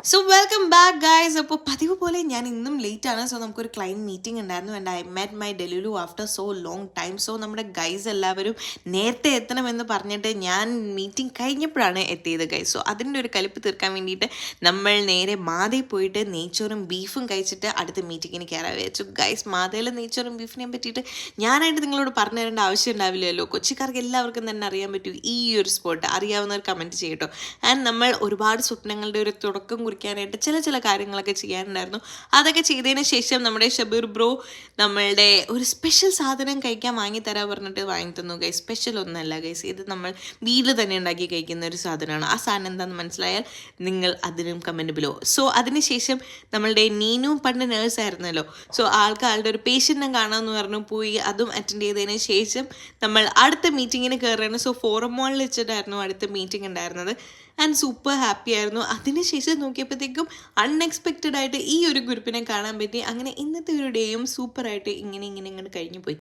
So welcome back guys. അപ്പോൾ പതിവ് പോലെ ഞാൻ ഇന്നും ലേറ്റ് ആണ്. സോ നമുക്കൊരു ക്ലൈൻറ്റ് മീറ്റിംഗ് ഉണ്ടായിരുന്നു and I met my delulu after so long time. So നമ്മുടെ ഗൈസ് എല്ലാവരും നേരത്തെ എത്തണമെന്ന് പറഞ്ഞിട്ട് ഞാൻ മീറ്റിംഗ് കഴിഞ്ഞപ്പോഴാണ് എത്തിയത് ഗൈസ്. സോ അതിൻ്റെ ഒരു കലിപ്പ് തീർക്കാൻ വേണ്ടിയിട്ട് നമ്മൾ നേരെ മാതയിൽ പോയിട്ട് നെയ്ച്ചോറും ബീഫും കഴിച്ചിട്ട് അടുത്ത മീറ്റിങ്ങിന് കയറാൻ വിചാരിച്ചു ഗൈസ്. മാതയിലെ നെയ്ച്ചോറും ബീഫിനെ പറ്റിയിട്ട് ഞാനായിട്ട് നിങ്ങളോട് പറഞ്ഞു തരേണ്ട ആവശ്യം ഉണ്ടാവില്ലല്ലോ. കൊച്ചിക്കാർക്ക് എല്ലാവർക്കും തന്നെ അറിയാൻ പറ്റും ഈ ഒരു സ്പോട്ട്. അറിയാവുന്നവർ കമൻറ്റ് ചെയ്യട്ടോ. ആൻഡ് നമ്മൾ ഒരുപാട് സ്വപ്നങ്ങളുടെ ഒരു തുടക്കം കുറിക്കാനായിട്ട് ചില കാര്യങ്ങളൊക്കെ ചെയ്യാനുണ്ടായിരുന്നു. അതൊക്കെ ചെയ്തതിന് ശേഷം നമ്മുടെ ഷബീർ ബ്രോ നമ്മളുടെ ഒരു സ്പെഷ്യൽ സാധനം കഴിക്കാൻ വാങ്ങിത്തരാൻ പറഞ്ഞിട്ട് വാങ്ങി തന്നു ഗൈസ്. സ്പെഷ്യൽ ഒന്നല്ല ഗൈസ്, ഇത് നമ്മൾ വീട്ടിൽ തന്നെ ഉണ്ടാക്കി കഴിക്കുന്ന ഒരു സാധനമാണ്. ആ സാധനം എന്താണെന്ന് മനസ്സിലായാൽ നിങ്ങൾ അതിനും കമൻറ്റ് ബിലോ. സോ അതിനുശേഷം നമ്മളുടെ നീനു പണ്ട് നേഴ്സ് ആയിരുന്നല്ലോ. സോ ആളുടെ ഒരു പേഷ്യൻറ്റിനെ കാണാമെന്ന് പറഞ്ഞു പോയി. അതും അറ്റൻഡ് ചെയ്തതിന് ശേഷം നമ്മൾ അടുത്ത മീറ്റിങ്ങിന് കയറുകയാണ്. സോ ഫോറം മോളിൽ വെച്ചിട്ടായിരുന്നു അടുത്ത മീറ്റിംഗ് ഉണ്ടായിരുന്നത് ആൻഡ് സൂപ്പർ ഹാപ്പി ആയിരുന്നു. അതിനുശേഷം നോക്കിയപ്പോഴത്തേക്കും അൺഎക്സ്പെക്റ്റഡ് ആയിട്ട് ഈ ഒരു ഗ്രൂപ്പിനെ കാണാൻ പറ്റി. അങ്ങനെ ഇന്നത്തെ ഒരു ഡേയും സൂപ്പറായിട്ട് ഇങ്ങനെ കഴിഞ്ഞു പോയി.